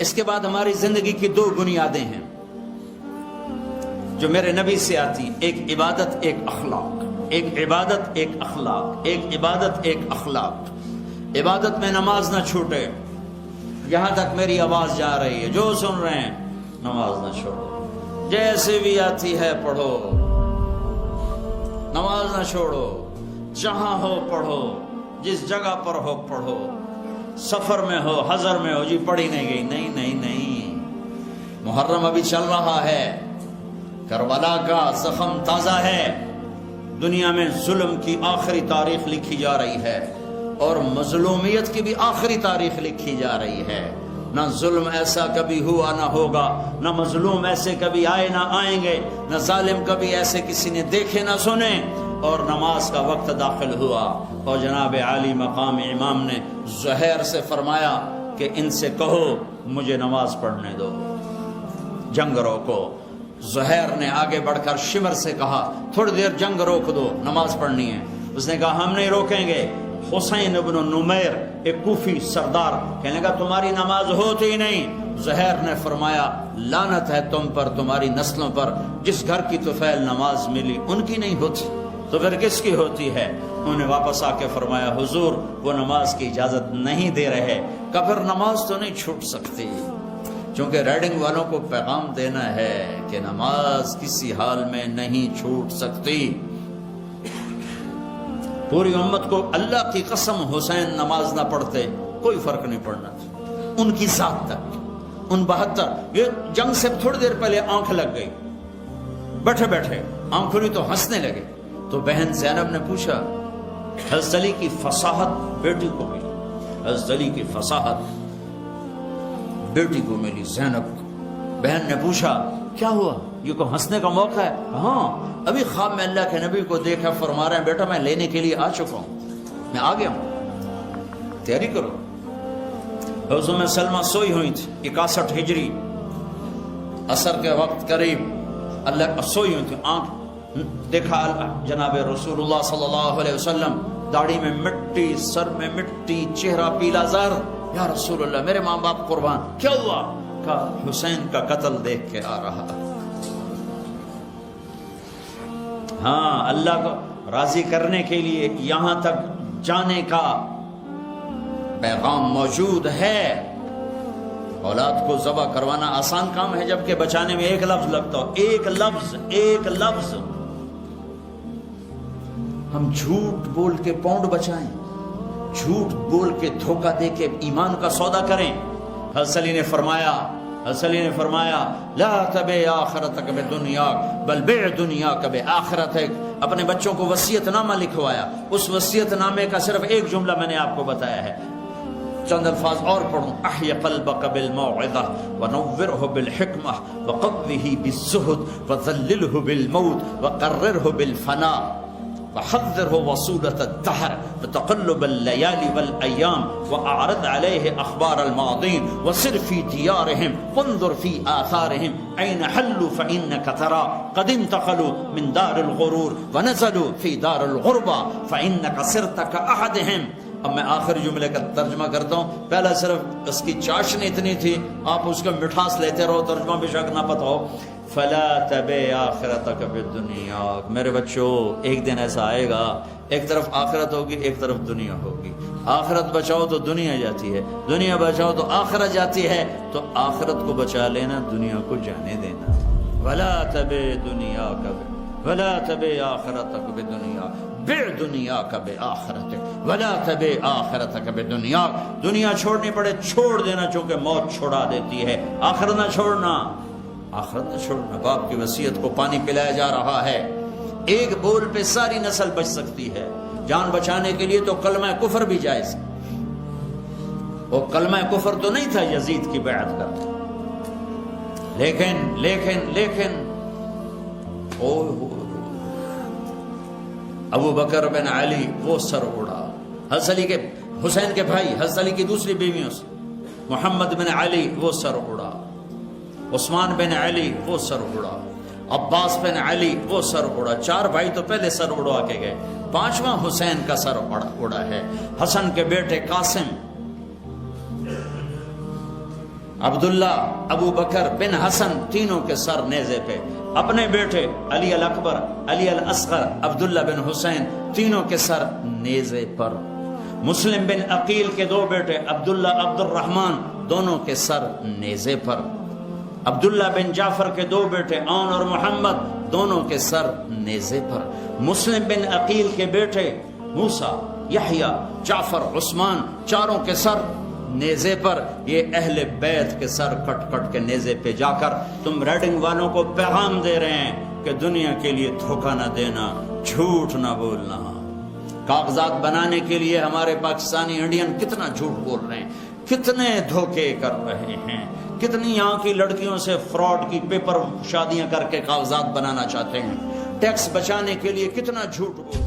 اس کے بعد ہماری زندگی کی دو بنیادیں ہیں جو میرے نبی سے آتی، ایک عبادت ایک اخلاق، ایک عبادت ایک اخلاق، ایک عبادت ایک اخلاق۔ عبادت میں نماز نہ چھوٹے، یہاں تک میری آواز جا رہی ہے، جو سن رہے ہیں نماز نہ چھوڑو، جیسے بھی آتی ہے پڑھو، نماز نہ چھوڑو، جہاں ہو پڑھو، جس جگہ پر ہو پڑھو، سفر میں ہو حضر میں ہو، جی پڑھی نہیں گئی، نہیں نہیں نہیں، محرم ابھی چل رہا ہے، کربلا کا زخم تازہ ہے، دنیا میں ظلم کی آخری تاریخ لکھی جا رہی ہے اور مظلومیت کی بھی آخری تاریخ لکھی جا رہی ہے۔ نہ ظلم ایسا کبھی ہوا نہ ہوگا، نہ مظلوم ایسے کبھی آئے نہ آئیں گے، نہ ظالم کبھی ایسے کسی نے دیکھے نہ سنے۔ اور نماز کا وقت داخل ہوا اور جناب عالی مقام امام نے زہیر سے فرمایا کہ ان سے کہو مجھے نماز پڑھنے دو، جنگ روکو۔ زہیر نے آگے بڑھ کر شمر سے کہا تھوڑی دیر جنگ روک دو، نماز پڑھنی ہے۔ اس نے کہا ہم نہیں روکیں گے۔ حسین ابن نمیر ایک کوفی سردار کہنے لگا تمہاری نماز ہوتی ہی نہیں۔ زہیر نے فرمایا لعنت ہے تم پر، تمہاری نسلوں پر، جس گھر کی طفیل نماز ملی ان کی نہیں ہوتی تو پھر کس کی ہوتی ہے؟ انہوں نے واپس آ کے فرمایا حضور وہ نماز کی اجازت نہیں دے رہے۔ کہ پھر نماز تو نہیں چھوٹ سکتی، چونکہ ریڈنگ والوں کو پیغام دینا ہے کہ نماز کسی حال میں نہیں چھوٹ سکتی۔ پوری امت کو اللہ کی قسم حسین نماز نہ پڑھتے کوئی فرق نہیں پڑنا تھا، ان کی ذات تک۔ ان 72 یہ جنگ سے تھوڑی دیر پہلے آنکھ لگ گئی، بیٹھے بیٹھے آنکھ کھلی تو ہنسنے لگے۔ تو بہن زینب نے پوچھا، حضرت علی کی فصاحت بیٹی کو ملی، حضرت علی کی فصاحت بیٹی کو ملی زینب کو۔ بہن نے پوچھا کیا ہوا، یہ کو ہنسنے کا موقع ہے؟ ہاں ابھی خواب میں اللہ کے نبی کو دیکھا، فرما رہے ہیں بیٹا میں لینے کے لیے آ چکا ہوں، میں آ گیا ہوں، تیاری کرو۔ حضرت ام سلمہ سوئی ہوئی تھی، 61 ہجری، عصر کے وقت قریب، اللہ سوئی ہوئی تھی، آنکھ دیکھا جناب رسول اللہ صلی اللہ علیہ وسلم، داڑھی میں مٹی، سر میں مٹی، چہرہ پیلا زر۔ یا رسول اللہ میرے ماں باپ قربان، کیا ہوا؟ کہا حسین کا قتل دیکھ کے آ رہا۔ ہاں اللہ کو راضی کرنے کے لیے یہاں تک جانے کا پیغام موجود ہے۔ اولاد کو ذبح کروانا آسان کام ہے جبکہ بچانے میں ایک لفظ لگتا ہو، ایک لفظ، ایک لفظ۔ ہم جھوٹ بول کے پاؤنڈ بچائیں، جھوٹ بول کے دھوکہ دے کے ایمان کا سودا کریں۔ حضرت علی نے فرمایا لا تبع آخرتک بدنیا بل بع دنیاک بآخرتک۔ اپنے بچوں کو وصیت نامہ لکھوایا، اس وصیت نامے کا صرف ایک جملہ میں نے آپ کو بتایا ہے، چند الفاظ اور پڑھوں، احی قلبک بالموعظہ ونورہ بالحکمہ وقوہ بالزہد وذللہ بالموت وقررہ بالفناء وحذره وصولة الدهر وتقلب الليالي والأيام وأعرض عليه أخبار الماضين وسر في ديارهم وانظر في آثارهم أين حلوا فإنك ترى قد انتقلوا من دار الغرور ونزلوا في دار الغربة فإنك صرت كأحدهم۔ اب میں آخر جملے کا ترجمہ کرتا ہوں، پہلا صرف اس کی چاشنی اتنی تھی، آپ اس کا مٹھاس لیتے رہو، ترجمہ بے شک نہ پتہ ہو۔ فلا تبع آخرتک بالدنیا، میرے بچوں ایک دن ایسا آئے گا، ایک طرف آخرت ہوگی ایک طرف دنیا ہوگی، آخرت بچاؤ تو دنیا جاتی ہے، دنیا بچاؤ تو آخرت جاتی ہے، تو آخرت کو بچا لینا، دنیا کو جانے دینا۔ ولا تبع دنیاک ولا تبع آخرتک بدنیا بع دنیاک بآخرتک ولا تبع آخرتک بدنیا۔ دنیا چھوڑنی پڑے چھوڑ دینا، چونکہ موت چھوڑا دیتی ہے، آخرت نہ چھوڑنا، آخرت نہ چھوڑنا۔ باپ کی وصیت کو پانی پلایا جا رہا ہے، ایک بول پہ ساری نسل بچ سکتی ہے۔ جان بچانے کے لیے تو کلمہ کفر بھی جائز، وہ کلمہ کفر تو نہیں تھا یزید کی بیعت کرتا، لیکن ابو بکر بن علی وہ سر اڑا، حضرت علی کے حسین کے بھائی حضرت علی کی دوسری بیویوں سے، محمد بن علی وہ سر اڑا، عثمان بن علی وہ سر اڑا، عباس بن علی وہ سر اڑا۔ 4 بھائی تو پہلے سر اڑوا کے گئے، 5واں حسین کا سر اڑا ہے۔ حسن کے بیٹے قاسم عبداللہ، ابو بکر بن حسن تینوں کے سر نیزے پہ، اپنے بیٹے علی الاکبر، علی الاصغر، عبداللہ بن حسین تینوں کے سر نیزے پر، مسلم بن عقیل کے دو بیٹے عبداللہ عبد الرحمن دونوں کے سر نیزے پر، عبداللہ بن جعفر کے دو بیٹے عون اور محمد دونوں کے سر نیزے پر، مسلم بن عقیل کے بیٹے موسیٰ، یحییٰ، جعفر، عثمان چاروں کے سر نیزے پر۔ یہ اہل بیت کے سر کٹ کٹ کے نیزے پہ جا کر تم ریڈنگ والوں کو پیغام دے رہے ہیں کہ دنیا کے لیے دھوکہ نہ دینا، جھوٹ نہ بولنا۔ کاغذات بنانے کے لیے ہمارے پاکستانی انڈین کتنا جھوٹ بول رہے ہیں، کتنے دھوکے کر رہے ہیں، کتنی یہاں کی لڑکیوں سے فراڈ کی پیپر شادیاں کر کے کاغذات بنانا چاہتے ہیں، ٹیکس بچانے کے لیے کتنا جھوٹ بول